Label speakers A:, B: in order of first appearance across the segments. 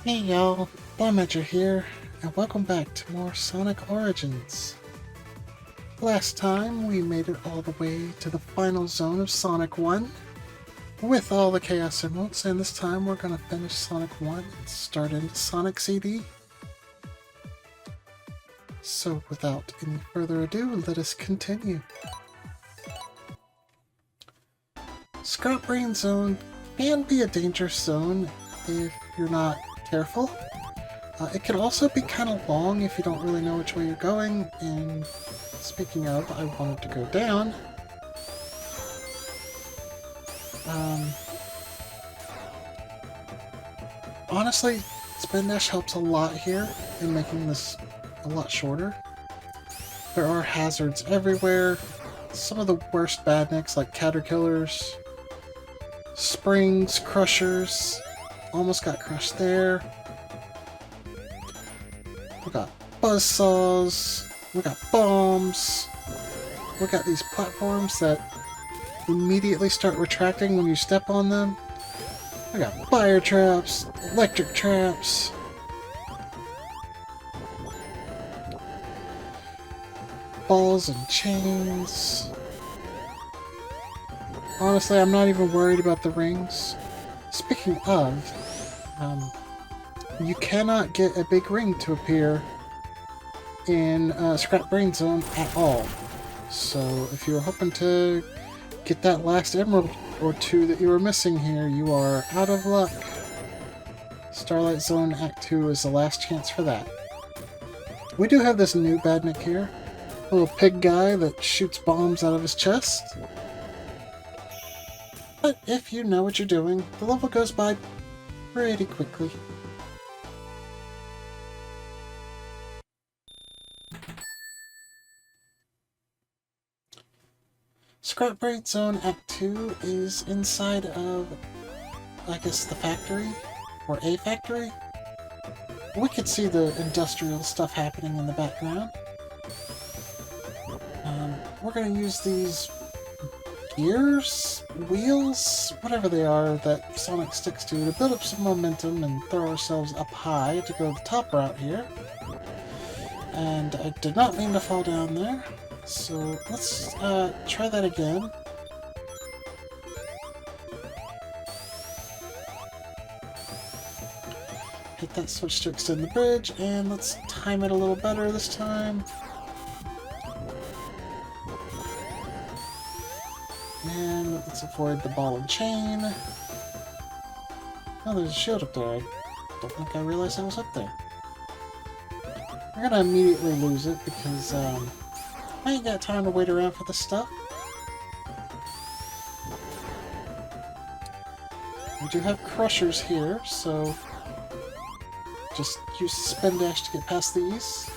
A: Hey y'all, Blaumagier here, and welcome back to more Sonic Origins. Last time we made it all the way to the final zone of Sonic 1 with all the Chaos Emeralds, and this time we're going to finish Sonic 1 and start into Sonic CD. So without any further ado, let us continue. Scrap Brain Zone can be a dangerous zone if you're not careful. It can also be kind of long if you don't really know which way you're going, and speaking of, I wanted to go down. Honestly, Spin Dash helps a lot here in making this a lot shorter. There are hazards everywhere. Some of the worst badniks like caterpillars, springs, crushers. Almost got crushed there. We got buzzsaws. We got bombs. We got these platforms that immediately start retracting when you step on them. I got fire traps, electric traps. Balls and chains. Honestly, I'm not even worried about the rings. Speaking of, you cannot get a big ring to appear in Scrap Brain Zone at all. So if you were hoping to get that last emerald or two that you were missing here, you are out of luck. Starlight Zone Act 2 is the last chance for that. We do have this new badnik here. A little pig guy that shoots bombs out of his chest. But if you know what you're doing, the level goes by pretty quickly. Scrap Brain Zone Act 2 is inside of, I guess, the factory, or a factory. We could see the industrial stuff happening in the background. We're going to use these gears, wheels, whatever they are that Sonic sticks to build up some momentum and throw ourselves up high to go the top route here. And I did not mean to fall down there, so let's try that again. Hit that switch to extend the bridge, and let's time it a little better this time. And let's avoid the ball and chain. Oh, there's a shield up there. I don't think I realized I was up there. We're gonna immediately lose it because I ain't got time to wait around for this stuff. We do have crushers here, so just use the spin dash to get past these.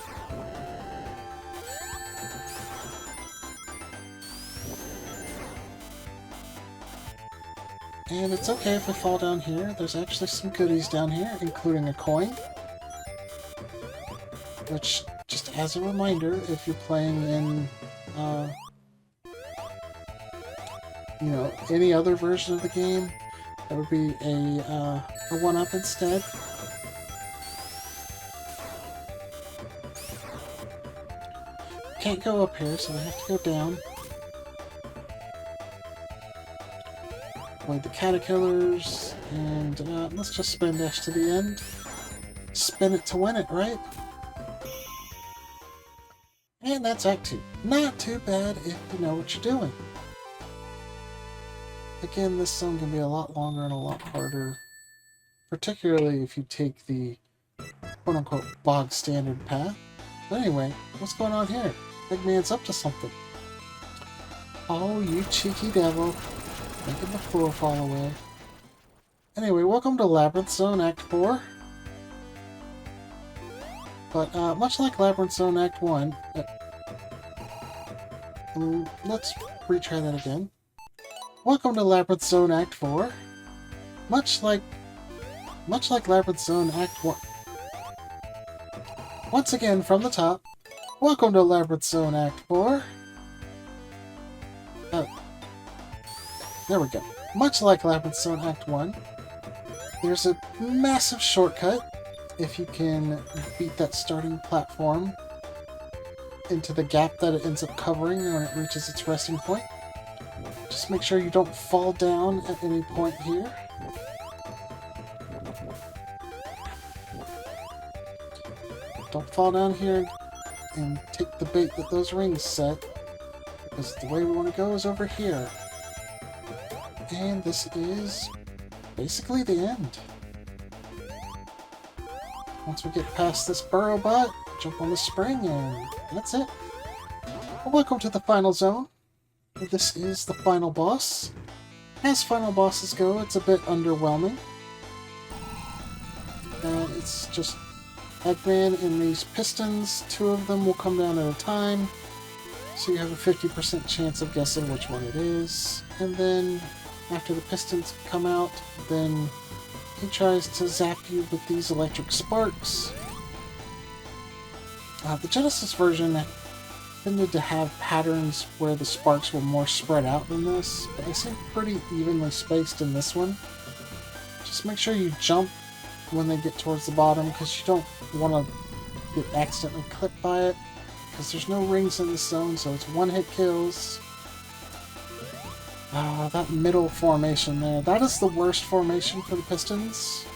A: And it's okay if we fall down here. There's actually some goodies down here, including a coin. Which, just as a reminder, if you're playing in, you know, any other version of the game, that would be a 1-up instead. Can't go up here, so we have to go down. Avoid the caterpillars, and let's just spin dash to the end. Spin it to win it, right? And that's Act 2. Not too bad if you know what you're doing. Again, this zone can be a lot longer and a lot harder, particularly if you take the quote-unquote bog standard path. But anyway, what's going on here? Big man's up to something. Oh, you cheeky devil. Making the floor fall away. Anyway, welcome to Labyrinth Zone Act 4. But much like Labyrinth Zone Act 1, let's retry that again. Welcome to Labyrinth Zone Act 4. Much like Labyrinth Zone Act 1. Once again from the top. Welcome to Labyrinth Zone Act 4. There we go. Much like Labyrinth Zone Act 1, there's a massive shortcut if you can beat that starting platform into the gap that it ends up covering when it reaches its resting point. Just make sure you don't fall down at any point here. Don't fall down here and take the bait that those rings set, because the way we want to go is over here. And this is basically the end. Once we get past this burrow bot, jump on the spring, and that's it. Well, welcome to the final zone. This is the final boss. As final bosses go, it's a bit underwhelming. It's just Eggman and these pistons. 2 of them will come down at a time, so you have a 50% chance of guessing which one it is. And then, after the pistons come out, then he tries to zap you with these electric sparks. The Genesis version tended to have patterns where the sparks were more spread out than this, but they seem pretty evenly spaced in this one. Just make sure you jump when they get towards the bottom, because you don't want to get accidentally clipped by it, because there's no rings in this zone, so it's one-hit kills. That middle formation there, that is the worst formation for the pistons,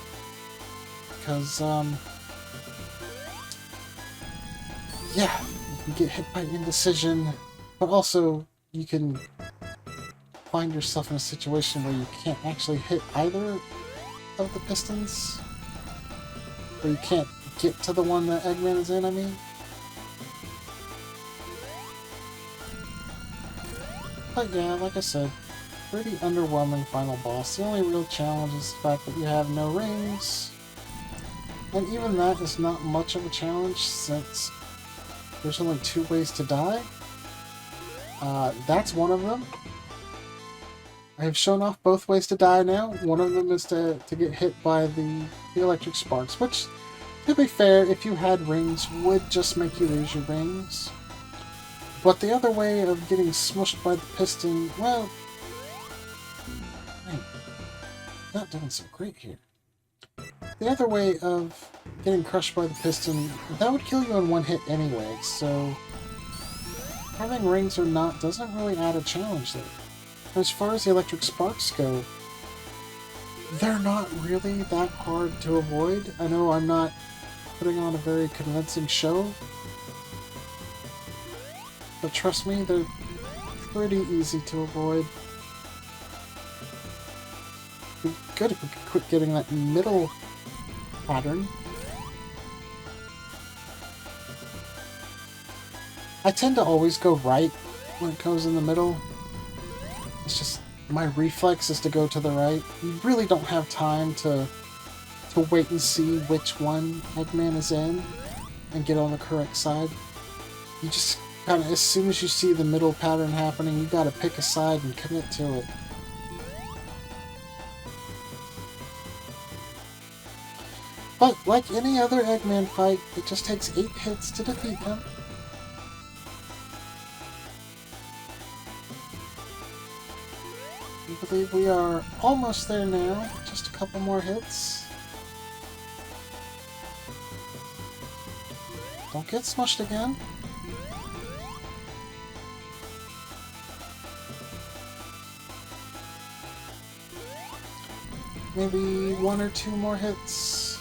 A: because, yeah, you can get hit by indecision, but also you can find yourself in a situation where you can't actually hit either of the pistons, or you can't get to the one that Eggman is in, I mean. But yeah, like I said, pretty underwhelming final boss. The only real challenge is the fact that you have no rings. And even that is not much of a challenge, since there's only 2 ways to die. That's one of them. I have shown off both ways to die now. One of them is to get hit by the electric sparks, which, to be fair, if you had rings, would just make you lose your rings. But the other way of getting smushed by the piston, well, not doing so great here. The other way of getting crushed by the piston, that would kill you in 1 hit anyway, so having rings or not doesn't really add a challenge there. As far as the electric sparks go, they're not really that hard to avoid. I know I'm not putting on a very convincing show, but trust me, they're pretty easy to avoid. It'd be good if we could quit getting that middle pattern. I tend to always go right when it goes in the middle. It's just my reflex is to go to the right. You really don't have time to wait and see which one Eggman is in and get on the correct side. You just kind of, as soon as you see the middle pattern happening, you gotta pick a side and commit to it. But like any other Eggman fight, it just takes 8 hits to defeat him. I believe we are almost there now. Just a couple more hits. Don't get smushed again. Maybe 1 or 2 more hits.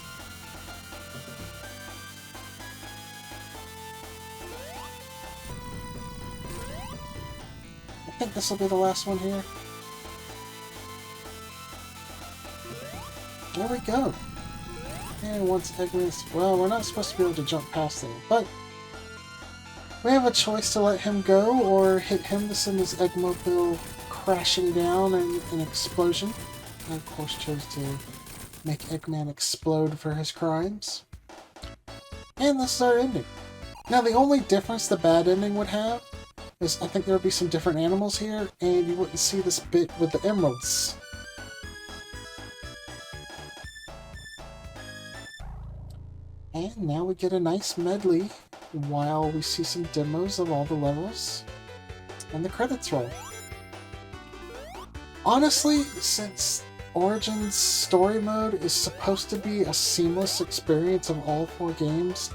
A: I think this will be the last one here. There we go. And once Eggman's... well, we're not supposed to be able to jump past them, but we have a choice to let him go or hit him to send his Eggmobile crashing down in an explosion. I, of course, chose to make Eggman explode for his crimes. And this is our ending. Now, the only difference the bad ending would have is I think there would be some different animals here, and you wouldn't see this bit with the emeralds. And now we get a nice medley while we see some demos of all the levels, and the credits roll. Honestly, since Origins story mode is supposed to be a seamless experience of all 4 games.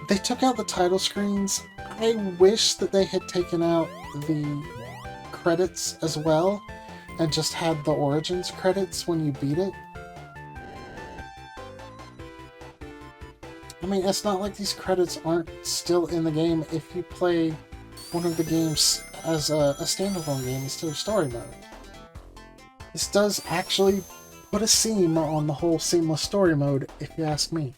A: They took out the title screens. I wish that they had taken out the credits as well and just had the Origins credits when you beat it. I mean, it's not like these credits aren't still in the game if you play one of the games as a standalone game instead of story mode. This does actually put a seam on the whole seamless story mode, if you ask me.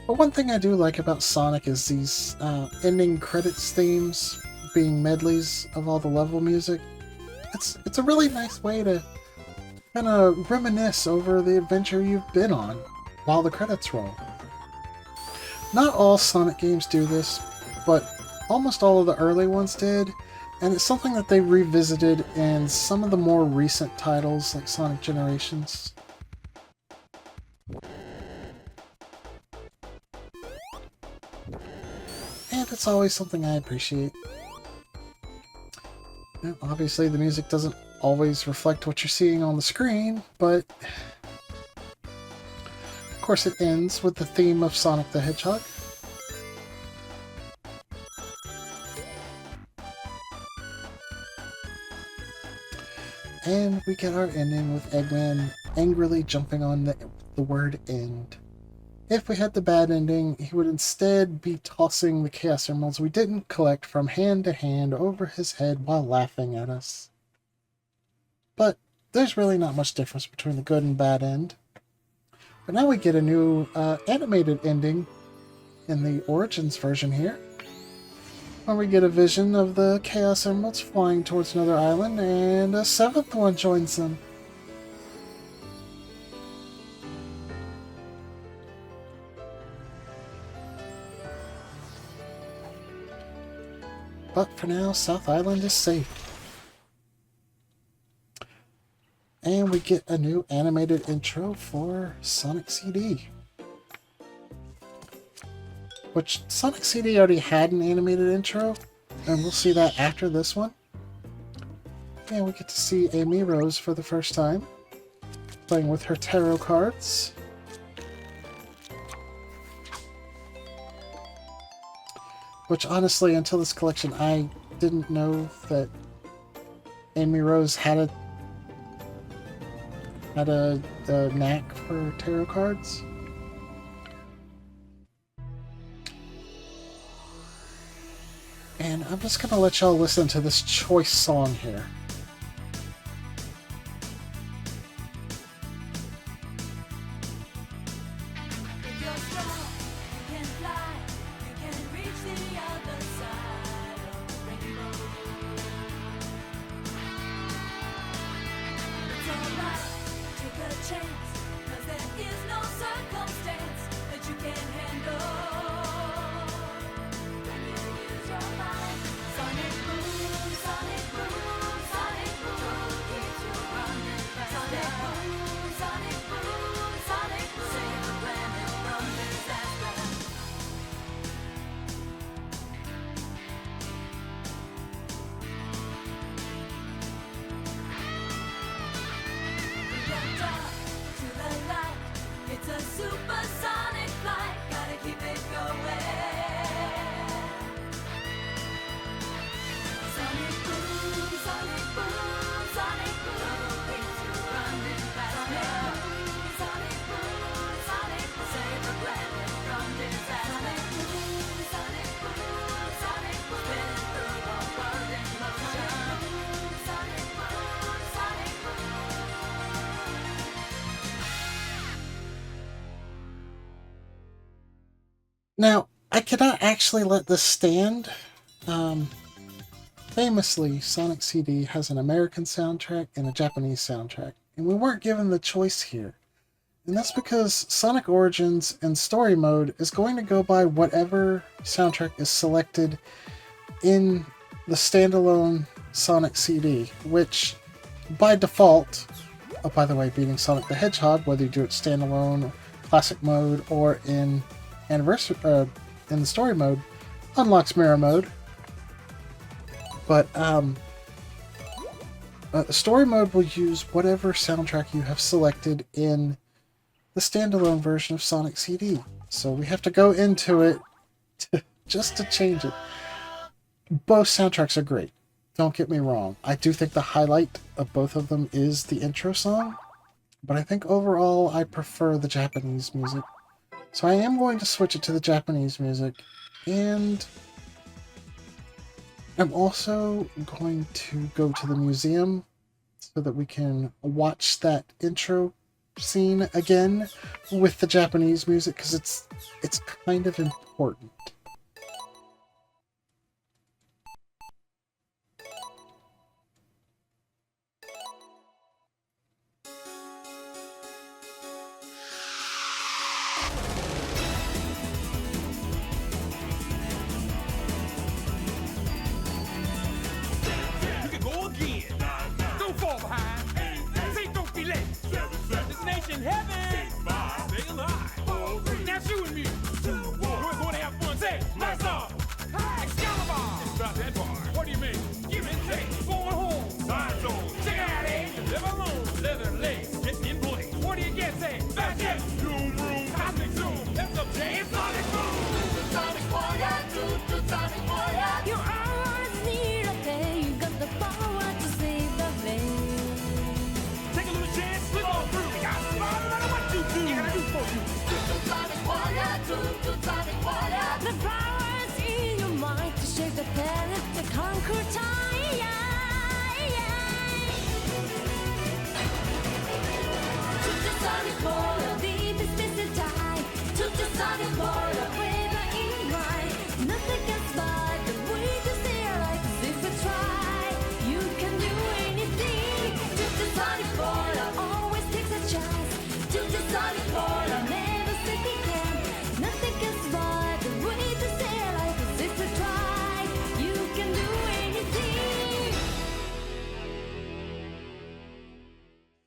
A: But one thing I do like about Sonic is these ending credits themes being medleys of all the level music. It's a really nice way to kind of reminisce over the adventure you've been on while the credits roll. Not all Sonic games do this, but almost all of the early ones did, and it's something that they revisited in some of the more recent titles like Sonic Generations. And it's always something I appreciate. Now, obviously, the music doesn't always reflect what you're seeing on the screen, but of course it ends with the theme of Sonic the Hedgehog. And we get our ending with Eggman angrily jumping on the word end. If we had the bad ending, he would instead be tossing the Chaos Emeralds we didn't collect from hand to hand over his head while laughing at us. But there's really not much difference between the good and bad end. But now we get a new animated ending in the Origins version here, where we get a vision of the Chaos Emeralds flying towards another island, and a 7th one joins them. But for now, South Island is safe. And we get a new animated intro for Sonic CD. Which, Sonic CD already had an animated intro, and we'll see that after this one. And we get to see Amy Rose for the first time, playing with her tarot cards. Which, honestly, until this collection, I didn't know that Amy Rose had a knack for tarot cards. And I'm just gonna let y'all listen to this choice song here. Now, I cannot actually let this stand. Famously, Sonic CD has an American soundtrack and a Japanese soundtrack, and we weren't given the choice here. And that's because Sonic Origins in Story Mode is going to go by whatever soundtrack is selected in the standalone Sonic CD, which by default, oh, by the way, beating Sonic the Hedgehog, whether you do it standalone, classic mode, or in anniversary, in the story mode, unlocks mirror mode. But story mode will use whatever soundtrack you have selected in the standalone version of Sonic CD. So we have to go into it just to change it. Both soundtracks are great. Don't get me wrong. I do think the highlight of both of them is the intro song, but I think overall I prefer the Japanese music. So I am going to switch it to the Japanese music, and I'm also going to go to the museum so that we can watch that intro scene again with the Japanese music, because it's kind of important.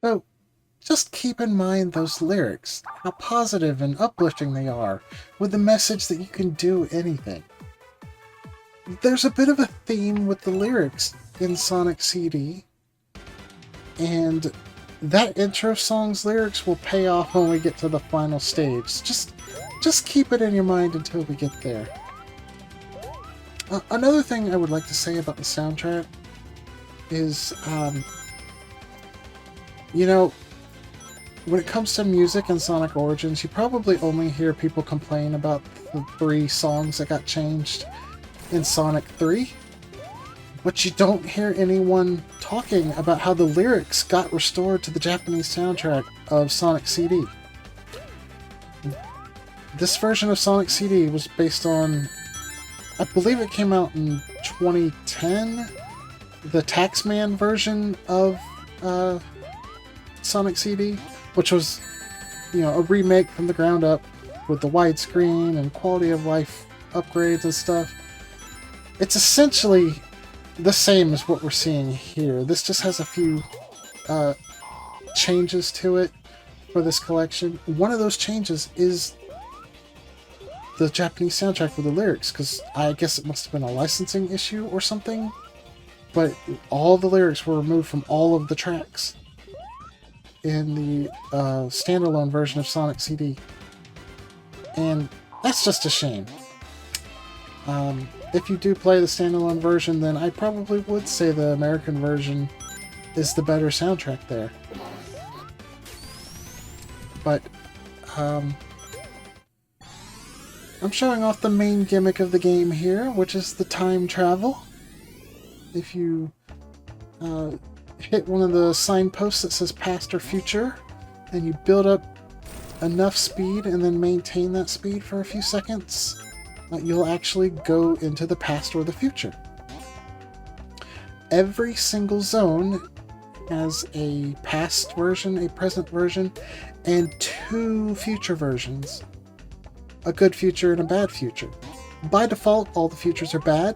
A: So, just keep in mind those lyrics, how positive and uplifting they are, with the message that you can do anything. There's a bit of a theme with the lyrics in Sonic CD, and that intro song's lyrics will pay off when we get to the final stage. Just keep it in your mind until we get there. Another thing I would like to say about the soundtrack is, you know, when it comes to music in Sonic Origins, you probably only hear people complain about the 3 songs that got changed in Sonic 3, but you don't hear anyone talking about how the lyrics got restored to the Japanese soundtrack of Sonic CD. This version of Sonic CD was based on, I believe it came out in 2010, the Taxman version of Sonic CD, which was, you know, a remake from the ground up with the widescreen and quality of life upgrades and stuff. It's essentially the same as what we're seeing here. This just has a few changes to it for this collection. One of those changes is the Japanese soundtrack with the lyrics, because I guess it must have been a licensing issue or something, but all the lyrics were removed from all of the tracks in the standalone version of Sonic CD. And that's just a shame. If you do play the standalone version, then I probably would say the American version is the better soundtrack there. But, I'm showing off the main gimmick of the game here, which is the time travel. If you hit one of the signposts that says past or future, and you build up enough speed and then maintain that speed for a few seconds, you'll actually go into the past or the future. Every single zone has a past version, a present version, and 2 future versions. A good future and a bad future. By default, all the futures are bad.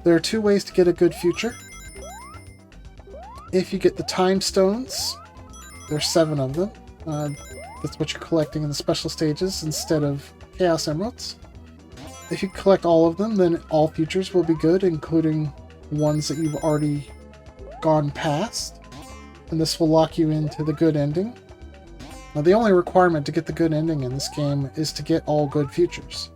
A: There are 2 ways to get a good future. if you get the time stones, there's 7 of them. That's what you're collecting in the special stages instead of Chaos Emeralds. If you collect all of them, then all futures will be good, including ones that you've already gone past. And this will lock you into the good ending. Now, the only requirement to get the good ending in this game is to get all good futures.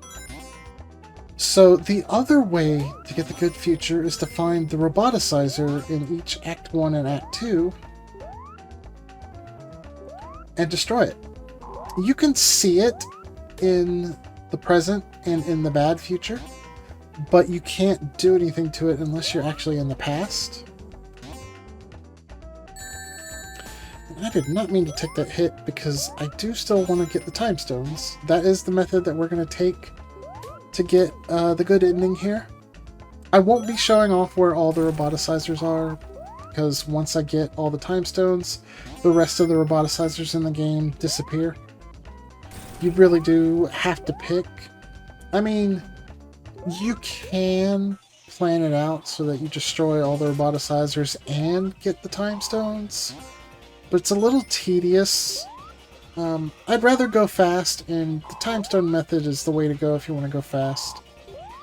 A: So the other way to get the good future is to find the roboticizer in each Act 1 and Act 2 and destroy it. You can see it in the present and in the bad future, but you can't do anything to it unless you're actually in the past. And I did not mean to take that hit because I do still want to get the time stones. That is the method that we're going to take to get the good ending here. I won't be showing off where all the roboticizers are, because once I get all the time stones, the rest of the roboticizers in the game disappear. You really do have to pick. I mean, you can plan it out so that you destroy all the roboticizers and get the time stones, but it's a little tedious. I'd rather go fast, and the time stone method is the way to go if you want to go fast.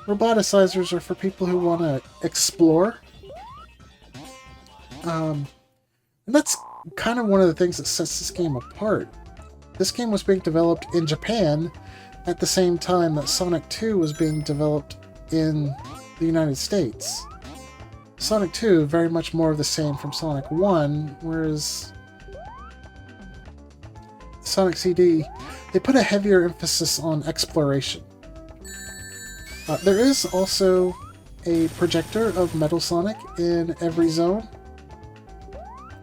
A: Roboticizers are for people who want to explore. And that's kind of one of the things that sets this game apart. This game was being developed in Japan at the same time that Sonic 2 was being developed in the United States. Sonic 2, very much more of the same from Sonic 1, whereas Sonic CD, they put a heavier emphasis on exploration. There is also a projector of Metal Sonic in every zone.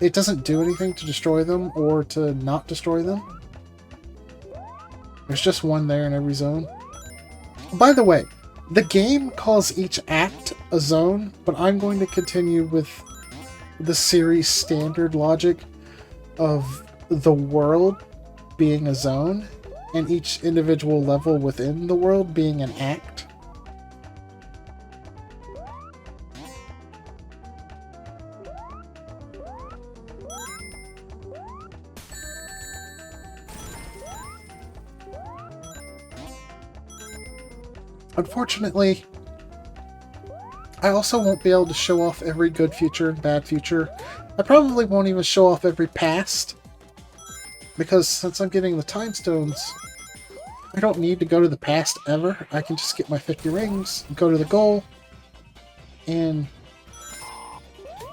A: It doesn't do anything to destroy them or to not destroy them. There's just one there in every zone. By the way, the game calls each act a zone, but I'm going to continue with the series standard logic of the world being a zone and each individual level within the world being an act. Unfortunately, I also won't be able to show off every good future and bad future. I probably won't even show off every past, because since I'm getting the time stones, I don't need to go to the past ever. I can just get my 50 rings, go to the goal, and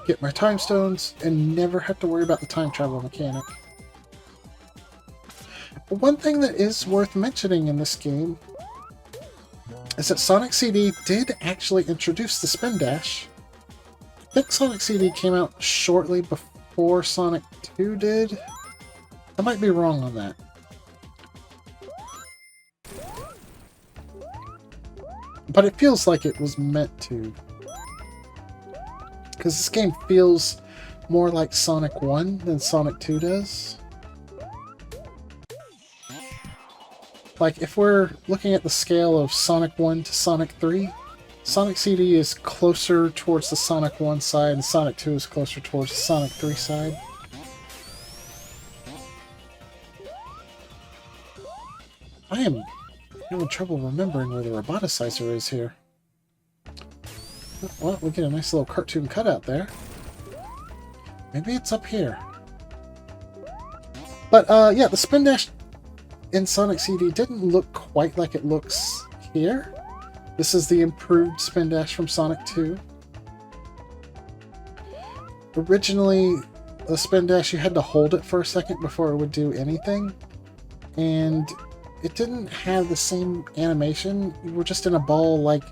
A: get my time stones, and never have to worry about the time travel mechanic. One thing that is worth mentioning in this game is that Sonic CD did actually introduce the spin dash. I think Sonic CD came out shortly before Sonic 2 did. I might be wrong on that. But it feels like it was meant to. Because this game feels more like Sonic 1 than Sonic 2 does. Like, if we're looking at the scale of Sonic 1 to Sonic 3, Sonic CD is closer towards the Sonic 1 side, and Sonic 2 is closer towards the Sonic 3 side. I am having trouble remembering where the roboticizer is here. Well, we get a nice little cartoon cutout there. Maybe it's up here. But, yeah, the spin dash in Sonic CD didn't look quite like it looks here. This is the improved spin dash from Sonic 2. Originally, the spin dash, you had to hold it for a second before it would do anything. And it didn't have the same animation. You were just in a ball, like,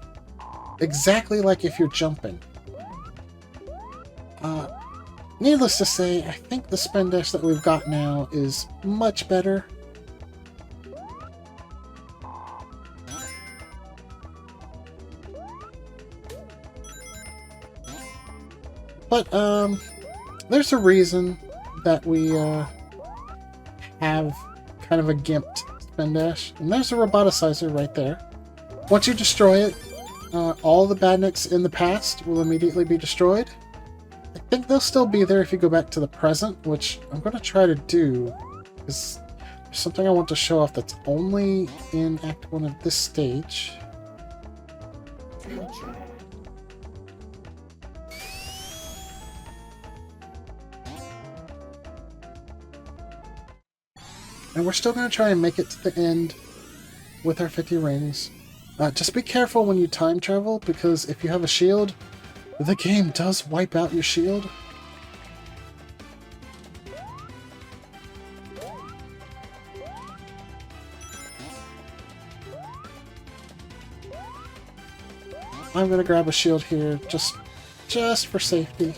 A: exactly like if you're jumping. Needless to say, I think the spin dash that we've got now is much better. But, there's a reason that we, have kind of a gimped spin dash. And there's a roboticizer right there. Once you destroy it, all the badniks in the past will immediately be destroyed. I think they'll still be there if you go back to the present, which I'm going to try to do, because there's something I want to show off that's only in Act 1 of this stage. And we're still going to try and make it to the end with our 50 rings. Just be careful when you time travel, because if you have a shield, the game does wipe out your shield. I'm going to grab a shield here, just for safety.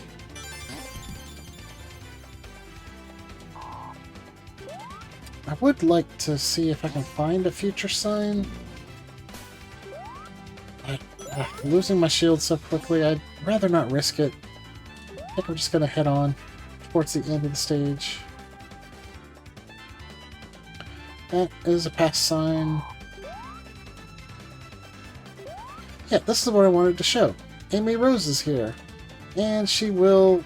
A: I would like to see if I can find a future sign. Losing my shield so quickly, I'd rather not risk it. I think I'm just going to head on towards the end of the stage. That is a pass sign. Yeah, this is what I wanted to show. Amy Rose is here, and she will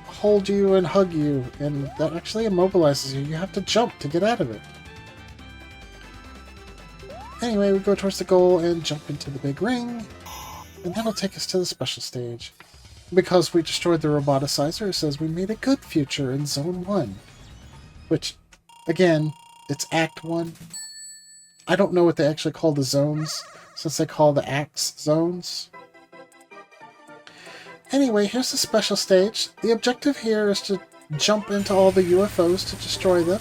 A: hold you and hug you, and that actually immobilizes you. You have to jump to get out of it. Anyway, we go towards the goal and jump into the big ring, and that'll take us to the special stage. Because we destroyed the roboticizer, it says we made a good future in Zone 1. Which, again, it's Act 1. I don't know what they actually call the zones, since they call the acts zones. Anyway, here's the special stage. The objective here is to jump into all the UFOs to destroy them.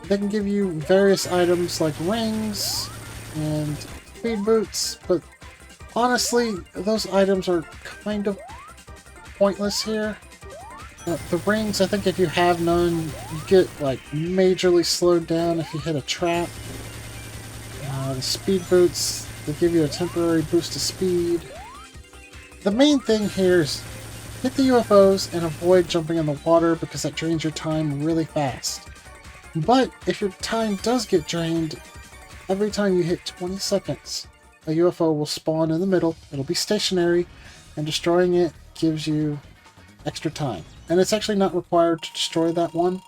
A: They can give you various items like rings and speed boots, but honestly, those items are kind of pointless here. The rings, I think if you have none, you get like majorly slowed down if you hit a trap. The speed boots, they give you a temporary boost of speed. The main thing here is hit the UFOs and avoid jumping in the water because that drains your time really fast. But if your time does get drained, every time you hit 20 seconds, a UFO will spawn in the middle. It'll be stationary, and destroying it gives you extra time. And it's actually not required to destroy that one,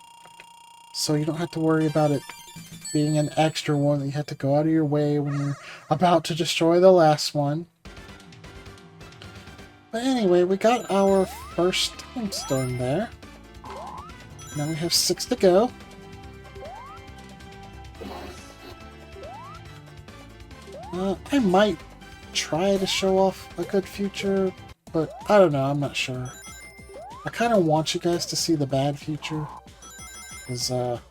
A: so you don't have to worry about it being an extra one that you have to go out of your way when you're about to destroy the last one. But anyway, we got our first time stone there. Now we have 6 to go. I might try to show off a good future, but I don't know, I'm not sure. I kind of want you guys to see the bad future, because I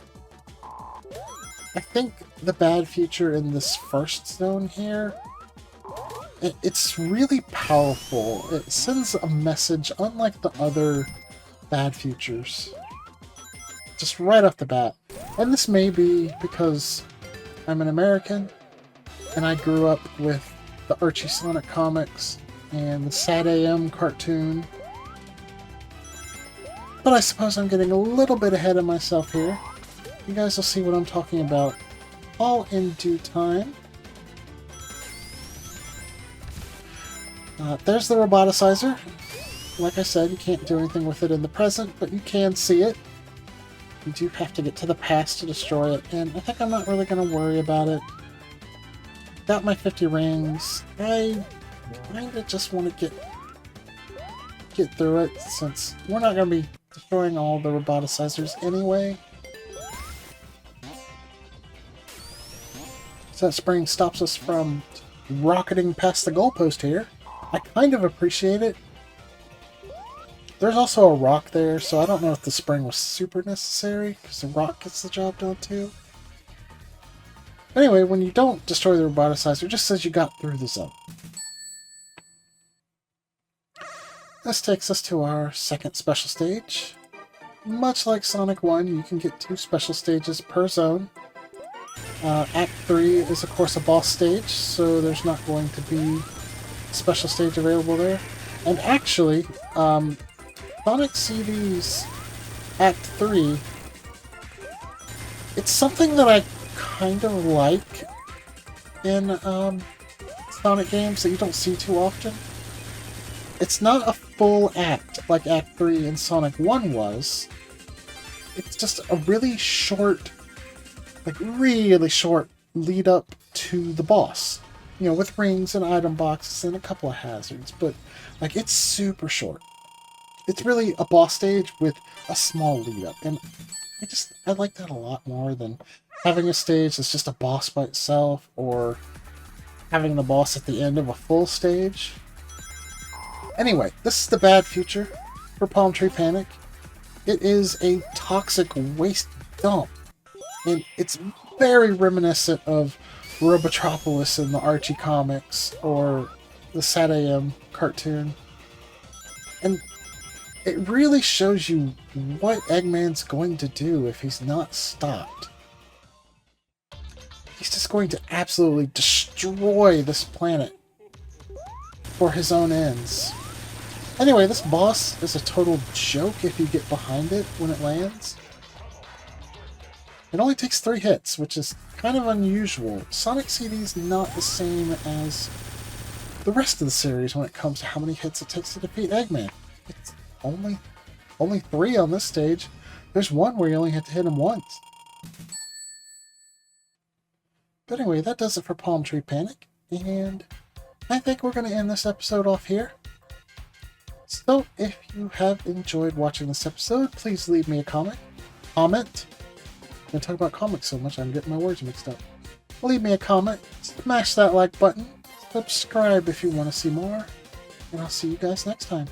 A: think the bad future in this first zone here, it's really powerful. It sends a message unlike the other bad futures. Just right off the bat. And this may be because I'm an American, and I grew up with the Archie Sonic comics and the Sad AM cartoon. But I suppose I'm getting a little bit ahead of myself here. You guys will see what I'm talking about all in due time. There's the roboticizer. Like I said, you can't do anything with it in the present, but you can see it. You do have to get to the past to destroy it, and I think I'm not really going to worry about it. Got my 50 rings. I kind of just want to get through it, since we're not going to be destroying all the roboticizers anyway. So that spring stops us from rocketing past the goalpost here. I kind of appreciate it. There's also a rock there, so I don't know if the spring was super necessary, because the rock gets the job done too. Anyway, when you don't destroy the roboticizer, it just says you got through the zone. This takes us to our second special stage. Much like Sonic 1, you can get 2 special stages per zone. Act 3 is of course a boss stage, so there's not going to be a special stage available there. And actually, Sonic CD's Act 3, it's something that I kind of like in Sonic games that you don't see too often. It's not a full act like Act 3 in Sonic 1 was. It's just a really short, like really short lead up to the boss. You know, with rings and item boxes and a couple of hazards, but like it's super short. It's really a boss stage with a small lead up, and I like that a lot more than having a stage that's just a boss by itself, or having the boss at the end of a full stage. Anyway, this is the bad future for Palm Tree Panic. It is a toxic waste dump, and it's very reminiscent of Robotropolis in the Archie comics, or the Sad AM cartoon. And it really shows you what Eggman's going to do if he's not stopped. He's just going to absolutely destroy this planet for his own ends. Anyway, this boss is a total joke if you get behind it when it lands. It only takes 3 hits, which is kind of unusual. Sonic CD is not the same as the rest of the series when it comes to how many hits it takes to defeat Eggman. It's only 3 on this stage. There's one where you only have to hit him once. But anyway, that does it for Palm Tree Panic, and I think we're going to end this episode off here. So, if you have enjoyed watching this episode, please leave me a comment. I'm going to talk about comics so much I'm getting my words mixed up. Leave me a comment, smash that like button, subscribe if you want to see more, and I'll see you guys next time.